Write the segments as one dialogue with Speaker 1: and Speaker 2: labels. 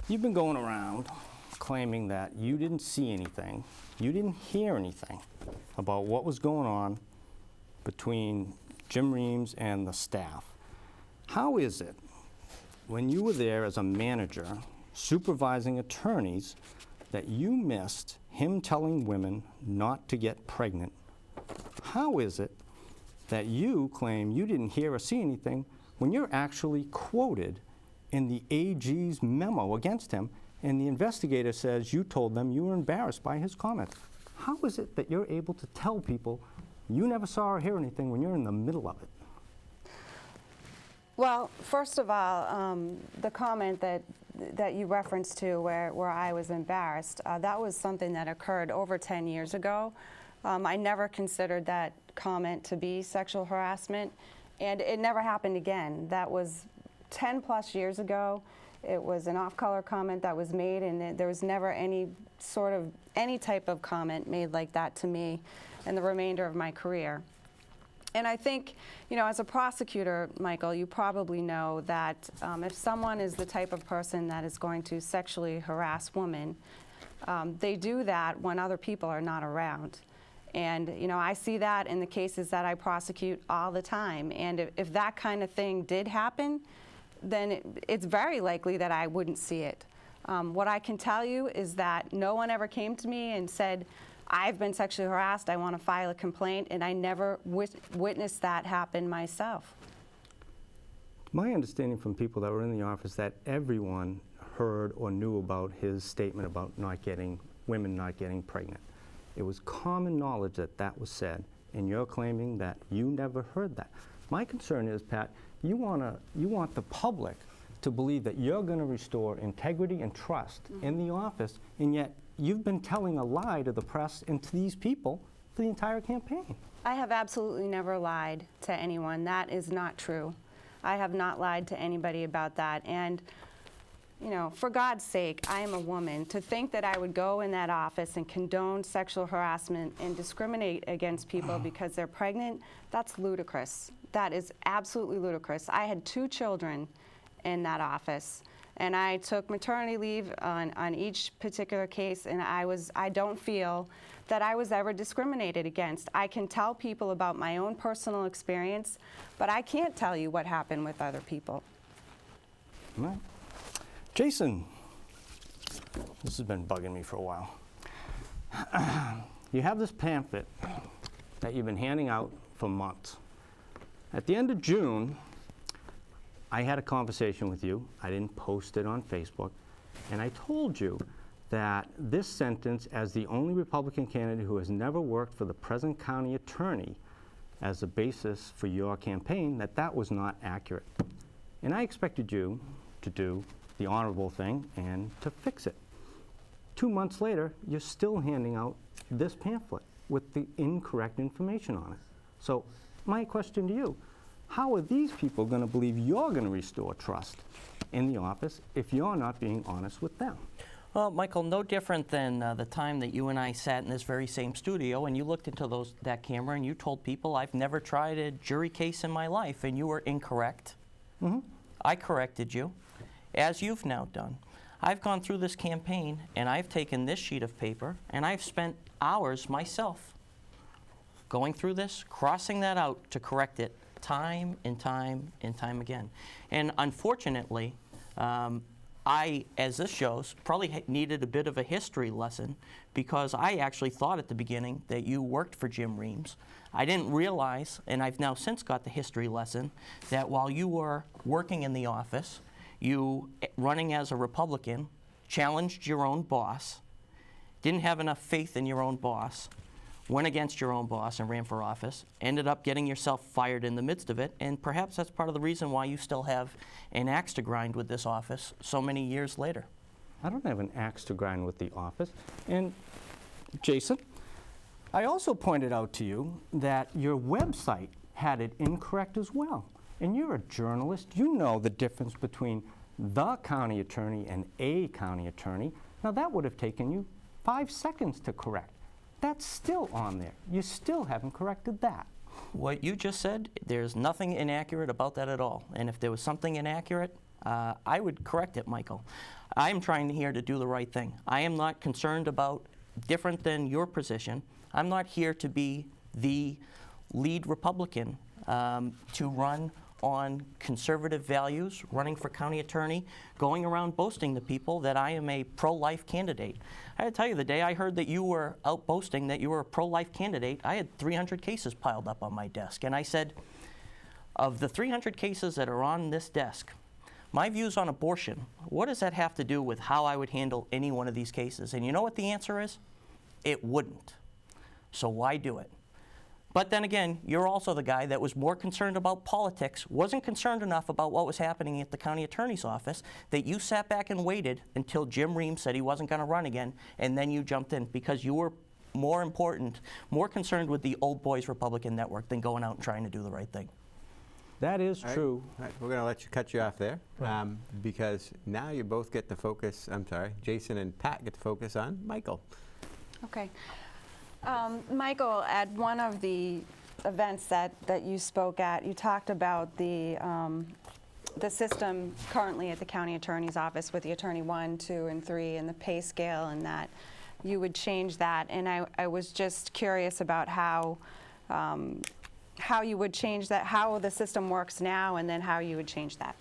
Speaker 1: You've been going around claiming that you didn't see anything, you didn't hear anything about what was going on between Jim Reams and the staff. How is it, when you were there as a manager supervising attorneys, that you missed him telling women not to get pregnant? How is it that you claim you didn't hear or see anything when you're actually quoted in the AG's memo against him, and the investigator says you told them you were embarrassed by his comments? How is it that you're able to tell people you never saw or hear anything when you're in the middle of it?
Speaker 2: Well, first of all, the comment that you referenced to where I was embarrassed, that was something that occurred over 10 years ago. I never considered that comment to be sexual harassment, and it never happened again. That was 10 plus years ago. It was an off-color comment that was made, and there was never any type of comment made like that to me in the remainder of my career. And I think, you know, as a prosecutor, Michael, you probably know that if someone is the type of person that is going to sexually harass women, they do that when other people are not around. And, you know, I see that in the cases that I prosecute all the time. And if that kind of thing did happen, then it's very likely that I wouldn't see it. What I can tell you is that no one ever came to me and said, I've been sexually harassed, I want to file a complaint, and I never witnessed that happen myself.
Speaker 1: My understanding from people that were in the office that everyone heard or knew about his statement about women not getting pregnant. It was common knowledge that that was said, and you're claiming that you never heard that. My concern is, Pat, you want the public to believe that you're going to restore integrity and trust in the office, and yet you've been telling a lie to the press and to these people for the entire campaign.
Speaker 2: I have absolutely never lied to anyone. That is not true. I have not lied to anybody about that. And, you know, for God's sake, I am a woman. To think that I would go in that office and condone sexual harassment and discriminate against people because they're pregnant, that's ludicrous. That is absolutely ludicrous. I had 2 children in that office, and I took maternity leave on each particular case, and I don't feel that I was ever discriminated against. I can tell people about my own personal experience, but I can't tell you what happened with other people.
Speaker 1: All right. Jason, this has been bugging me for a while. You have this pamphlet that you've been handing out for months. At the end of June, I had a conversation with you. I didn't post it on Facebook, and I told you that this sentence, as the only Republican candidate who has never worked for the present county attorney as a basis for your campaign, that was not accurate. And I expected you to do the honorable thing and to fix it. 2 months later, you're still handing out this pamphlet with the incorrect information on it. So my question to you, how are these people going to believe you're going to restore trust in the office if you're not being honest with them?
Speaker 3: Well, Michael, no different than the time that you and I sat in this very same studio and you looked into that camera and you told people, I've never tried a jury case in my life, and you were incorrect. I corrected you, as you've now done. I've gone through this campaign and I've taken this sheet of paper and I've spent hours myself going through this, crossing that out to correct it time and time and time again. And unfortunately, I, as this shows, probably needed a bit of a history lesson, because I actually thought at the beginning that you worked for Jim Reams. I didn't realize, and I've now since got the history lesson, that while you were working in the office, you, running as a Republican, challenged your own boss, didn't have enough faith in your own boss, went against your own boss and ran for office, ended up getting yourself fired in the midst of it, and perhaps that's part of the reason why you still have an axe to grind with this office so many years later.
Speaker 1: I don't have an axe to grind with the office. And Jason, I also pointed out to you that your website had it incorrect as well. And you're a journalist. You know the difference between the county attorney and a county attorney. Now, that would have taken you 5 seconds to correct. That's still on there. You still haven't corrected that.
Speaker 3: What you just said, there's nothing inaccurate about that at all. And if there was something inaccurate, I would correct it, Michael. I am trying here to do the right thing. I am not concerned about, different than your position, I'm not here to be the lead Republican to run on conservative values, running for county attorney, going around boasting to people that I am a pro-life candidate. I had to tell you, the day I heard that you were out boasting that you were a pro-life candidate, I had 300 cases piled up on my desk. And I said, of the 300 cases that are on this desk, my views on abortion, what does that have to do with how I would handle any one of these cases? And you know what the answer is? It wouldn't. So why do it? But then again, you're also the guy that was more concerned about politics, wasn't concerned enough about what was happening at the county attorney's office, that you sat back and waited until Jim Ream said he wasn't going to run again, and then you jumped in because you were more important, more concerned with the old boys Republican network than going out and trying to do the right thing.
Speaker 1: That is
Speaker 4: All right.
Speaker 1: true.
Speaker 4: All right, we're going to cut you off there because now you both get to focus, Jason and Pat get to focus on Michael.
Speaker 2: Okay. Michael, at one of the events that you spoke at, you talked about the system currently at the county attorney's office with the attorney 1, 2, and 3 and the pay scale, and that you would change that. And I was just curious about how you would change that, how the system works now, and then how you would change that.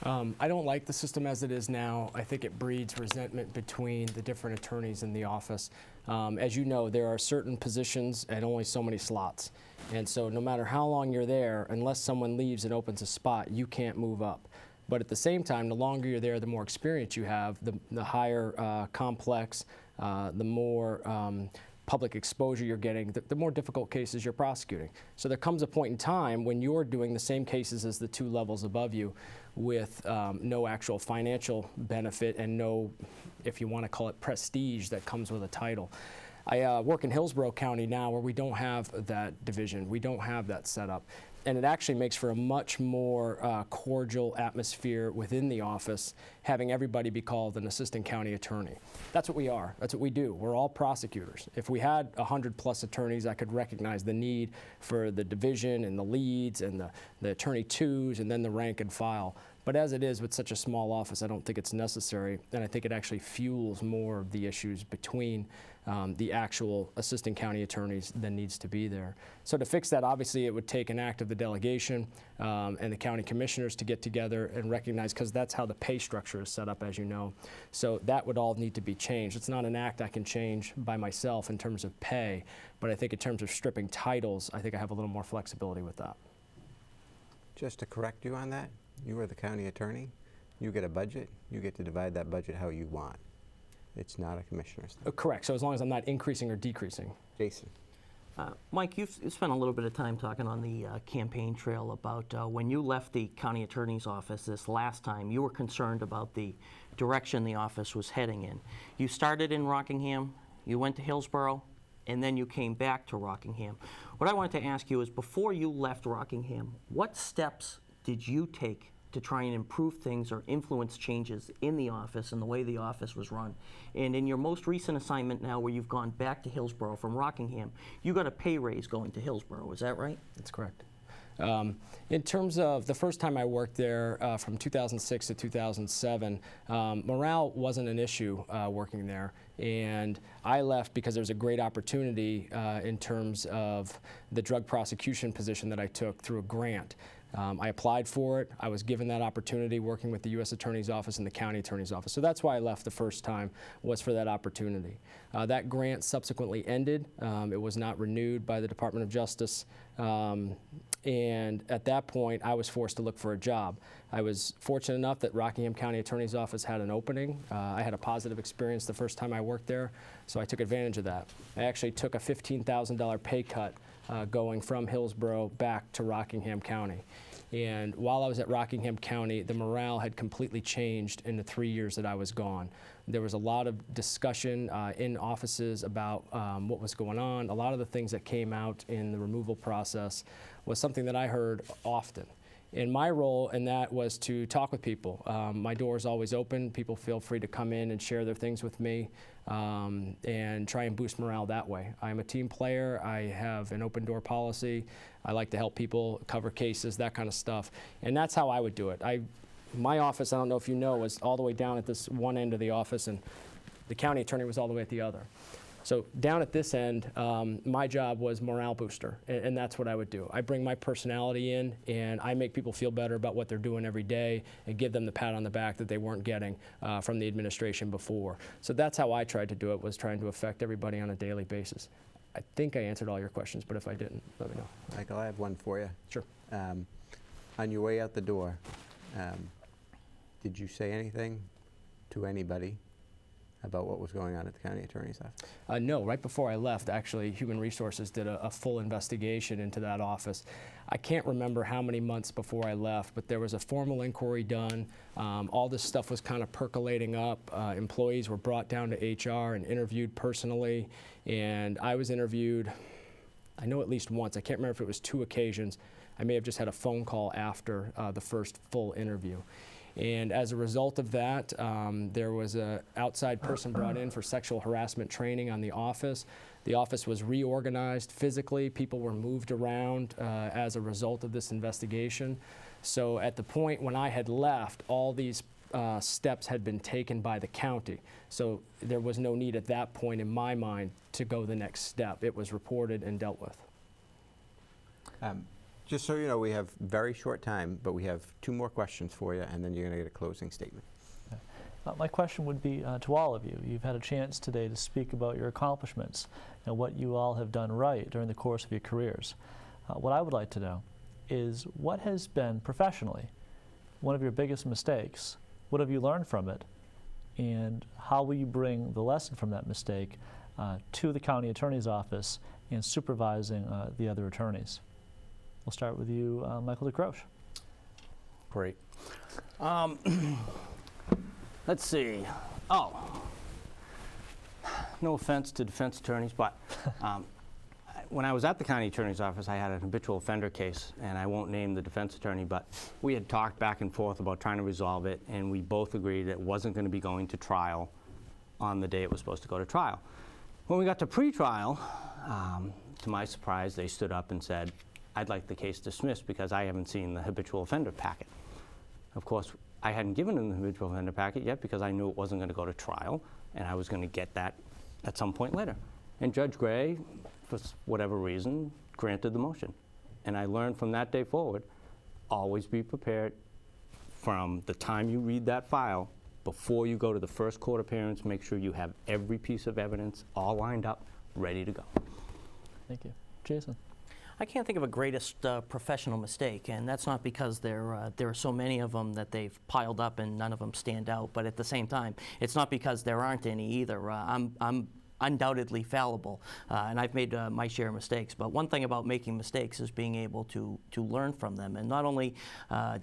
Speaker 5: I don't like the system as it is now. I think it breeds resentment between the different attorneys in the office. As you know, there are certain positions and only so many slots. And so no matter how long you're there, unless someone leaves and opens a spot, you can't move up. But at the same time, the longer you're there, the more experience you have, the higher complex, the more public exposure you're getting, the more difficult cases you're prosecuting. So there comes a point in time when you're doing the same cases as the 2 levels above you with no actual financial benefit and no, if you want to call it, prestige that comes with a title. I work in Hillsborough County now where we don't have that division. We don't have that setup. And it actually makes for a much more cordial atmosphere within the office, having everybody be called an assistant county attorney. That's what we are. That's what we do. We're all prosecutors. If we had 100+ attorneys, I could recognize the need for the division and the leads and the attorney 2s and then the rank and file. But as it is with such a small office, I don't think it's necessary, and I think it actually fuels more of the issues between the actual assistant county attorneys than needs to be there. So to fix that, obviously, it would take an act of the delegation and the county commissioners to get together and recognize, because that's how the pay structure is set up, as you know. So that would all need to be changed. It's not an act I can change by myself in terms of pay, but I think in terms of stripping titles, I think I have a little more flexibility with that.
Speaker 4: Just to correct you on that, you are the county attorney. You get a budget. You get to divide that budget how you want. It's not a commissioner's thing.
Speaker 5: Correct. So as long as I'm not increasing or decreasing.
Speaker 4: Jason.
Speaker 3: Mike, you've spent a little bit of time talking on the campaign trail about when you left the county attorney's office this last time, you were concerned about the direction the office was heading in. You started in Rockingham, you went to Hillsborough, and then you came back to Rockingham. What I wanted to ask you is, before you left Rockingham, what steps did you take to try and improve things or influence changes in the office and the way the office was run? And in your most recent assignment now, where you've gone back to Hillsborough from Rockingham, you got a pay raise going to Hillsborough, is that right?
Speaker 5: That's correct. In terms of the first time I worked there, from 2006 to 2007, morale wasn't an issue working there. And I left because there was a great opportunity in terms of the drug prosecution position that I took through a grant. I applied for it. I was given that opportunity working with the U.S. Attorney's Office and the County Attorney's Office. So that's why I left the first time, was for that opportunity. That grant subsequently ended. It was not renewed by the Department of Justice. And at that point, I was forced to look for a job. I was fortunate enough that Rockingham County Attorney's Office had an opening. I had a positive experience the first time I worked there, so I took advantage of that. I actually took a $15,000 pay cut going from Hillsborough back to Rockingham County. And while I was at Rockingham County, the morale had completely changed in the 3 years that I was gone. There was a lot of discussion in offices about what was going on. A lot of the things that came out in the removal process was something that I heard often. And my role in that was to talk with people. My door is always open. People feel free to come in and share their things with me and try and boost morale that way. I'm a team player. I have an open door policy. I like to help people cover cases, that kind of stuff. And that's how I would do it. my office, I don't know if you know, was all the way down at this one end of the office, and the county attorney was all the way at the other. So down at this end, my job was morale booster, and that's what I would do. I bring my personality in, and I make people feel better about what they're doing every day and give them the pat on the back that they weren't getting from the administration before. So that's how I tried to do it, was trying to affect everybody on a daily basis. I think I answered all your questions, but if I didn't, let me know.
Speaker 4: Michael, I have one for you.
Speaker 5: Sure.
Speaker 4: On your way out the door, did you say anything to anybody about what was going on at the county attorney's office?
Speaker 5: No, right before I left, actually, Human Resources did a full investigation into that office. I can't remember how many months before I left, but there was a formal inquiry done. All this stuff was kind of percolating up. Employees were brought down to HR and interviewed personally, and I was interviewed, I know at least once. I can't remember if it was 2 occasions. I may have just had a phone call after the first full interview. And as a result of that, there was an outside person brought in for sexual harassment training on the office. The office was reorganized physically. People were moved around as a result of this investigation. So at the point when I had left, all these steps had been taken by the county. So there was no need at that point, in my mind, to go the next step. It was reported and dealt with.
Speaker 4: Just so you know, we have very short time, but we have 2 more questions for you, and then you're going to get a closing statement.
Speaker 6: My question would be to all of you. You've had a chance today to speak about your accomplishments and what you all have done right during the course of your careers. What I would like to know is, what has been professionally one of your biggest mistakes? What have you learned from it? And how will you bring the lesson from that mistake to the county attorney's office and supervising the other attorneys? We'll start with you, Michael DeCroce.
Speaker 1: Great. Let's see. Oh, no offense to defense attorneys, but when I was at the county attorney's office, I had an habitual offender case, and I won't name the defense attorney, but we had talked back and forth about trying to resolve it, and we both agreed it wasn't going to be going to trial on the day it was supposed to go to trial. When we got to pretrial, to my surprise, they stood up and said, "I'd like the case dismissed because I haven't seen the habitual offender packet." Of course, I hadn't given them the habitual offender packet yet because I knew it wasn't going to go to trial, and I was going to get that at some point later. And Judge Gray, for whatever reason, granted the motion. And I learned from that day forward, always be prepared from the time you read that file, before you go to the first court appearance, make sure you have every piece of evidence all lined up, ready to go.
Speaker 6: Thank you. Jason.
Speaker 3: I can't think of a greatest professional mistake, and that's not because there are so many of them that they've piled up and none of them stand out, but at the same time, it's not because there aren't any either. I'm undoubtedly fallible, and I've made my share of mistakes, but one thing about making mistakes is being able to learn from them. And not only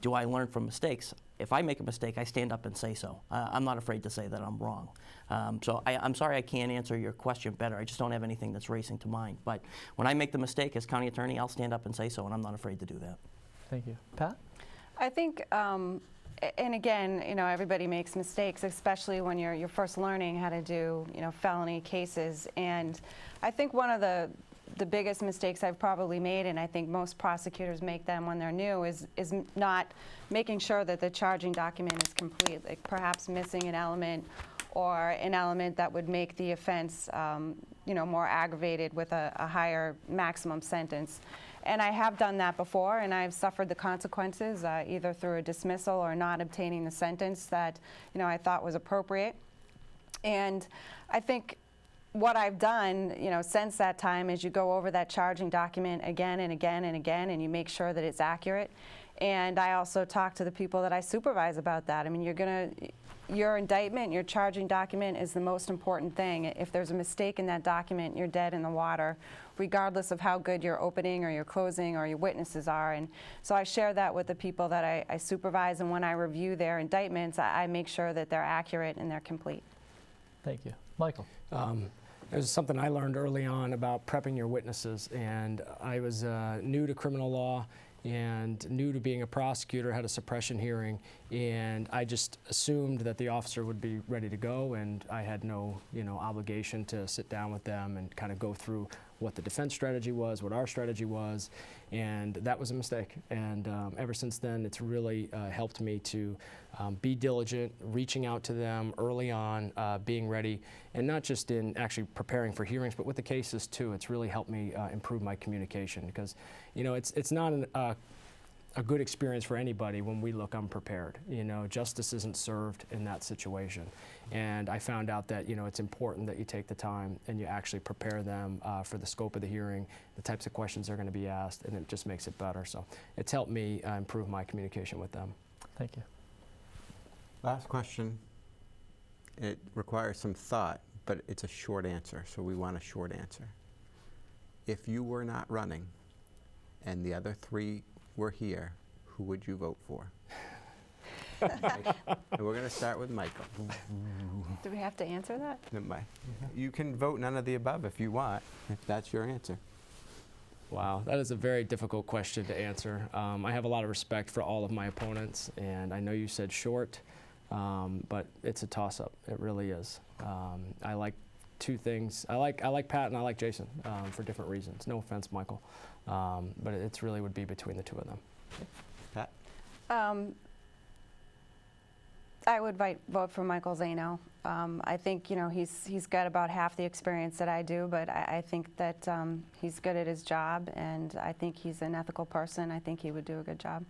Speaker 3: do I learn from mistakes, if I make a mistake, I stand up and say so. I'm not afraid to say that I'm wrong. So I'm sorry I can't answer your question better. I just don't have anything that's racing to mind. But when I make the mistake as county attorney, I'll stand up and say so, and I'm not afraid to do that.
Speaker 6: Thank you. Pat?
Speaker 2: I think, and again, you know, everybody makes mistakes, especially when you're first learning how to do, you know, felony cases. And I think one of the biggest mistakes I've probably made, and I think most prosecutors make them when they're new, is not making sure that the charging document is complete, like perhaps missing an element or an element that would make the offense, you know, more aggravated with a higher maximum sentence. And I have done that before, and I've suffered the consequences, either through a dismissal or not obtaining the sentence that, you know, I thought was appropriate. And I think what I've done, you know, since that time is you go over that charging document again and again and again, and you make sure that it's accurate. And I also talk to the people that I supervise about that. I mean, your indictment, your charging document is the most important thing. If there's a mistake in that document, you're dead in the water, regardless of how good your opening or your closing or your witnesses are. And so I share that with the people that I supervise, and when I review their indictments, I make sure that they're accurate and they're complete.
Speaker 6: Thank you. Michael.
Speaker 5: There's something I learned early on about prepping your witnesses, and I was new to criminal law and new to being a prosecutor, had a suppression hearing, and I just assumed that the officer would be ready to go, and I had no, you know, obligation to sit down with them and kind of go through what the defense strategy was, what our strategy was, and that was a mistake. And ever since then, it's really helped me to be diligent, reaching out to them early on, being ready, and not just in actually preparing for hearings, but with the cases too. It's really helped me improve my communication, because, you know, it's not a good experience for anybody when we look unprepared. You know, justice isn't served in that situation. And I found out that, you know, it's important that you take the time and you actually prepare them for the scope of the hearing, the types of questions they're going to be asked, and it just makes it better. So it's helped me improve my communication with them.
Speaker 6: Thank you.
Speaker 4: Last question. It requires some thought, but it's a short answer, so we want a short answer. If you were not running and the other three were here, who would you vote for? And we're going to start with Michael.
Speaker 2: Do we have to answer that?
Speaker 4: You can vote none of the above if you want, if that's your answer.
Speaker 5: Wow, that is a very difficult question to answer. I have a lot of respect for all of my opponents, and I know you said short, but it's a toss-up. It really is. I like two things. I like Pat and I like Jason for different reasons. No offense, Michael, but it really would be between the two of them.
Speaker 4: Pat?
Speaker 2: I would vote for Michael Zaino. I think, you know, he's got about half the experience that I do, but I think that he's good at his job, and I think he's an ethical person. I think he would do a good job.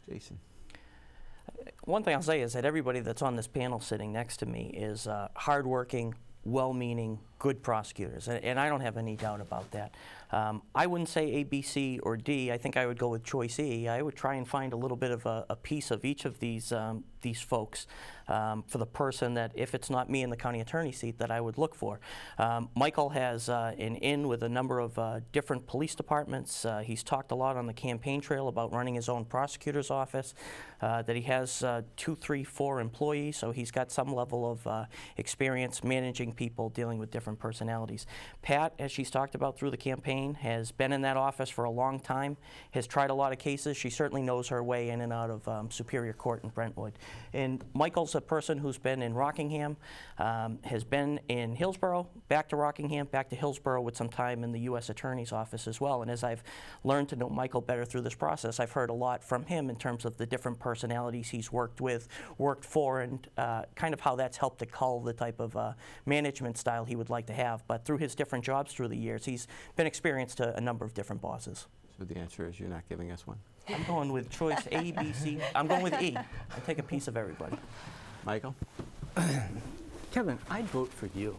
Speaker 4: Jason?
Speaker 3: One thing I'll say is that everybody that's on this panel sitting next to me is hardworking, well-meaning, good prosecutors, and I don't have any doubt about that. I wouldn't say A, B, C, or D. I think I would go with choice E. I would try and find a little bit of a piece of each of these folks for the person that, if it's not me in the county attorney seat, that I would look for. Michael has an in with a number of different police departments. He's talked a lot on the campaign trail about running his own prosecutor's office, that he has 2, 3, 4 employees, so he's got some level of experience managing people, dealing with different personalities. Pat, as she's talked about through the campaign, has been in that office for a long time, has tried a lot of cases. She certainly knows her way in and out of Superior Court in Brentwood. And Michael's a person who's been in Rockingham, has been in Hillsborough, back to Rockingham, back to Hillsborough with some time in the U.S. Attorney's Office as well. And as I've learned to know Michael better through this process, I've heard a lot from him in terms of the different personalities he's worked with, worked for, and kind of how that's helped to cull the type of management style he would like to have. But through his different jobs through the years, he's been experienced to a number of different bosses.
Speaker 4: So the answer is you're not giving us one?
Speaker 3: I'm going with choice A, B, C. I'm going with E. I'll take a piece of everybody.
Speaker 4: Michael?
Speaker 1: Kevin, I'd vote for you.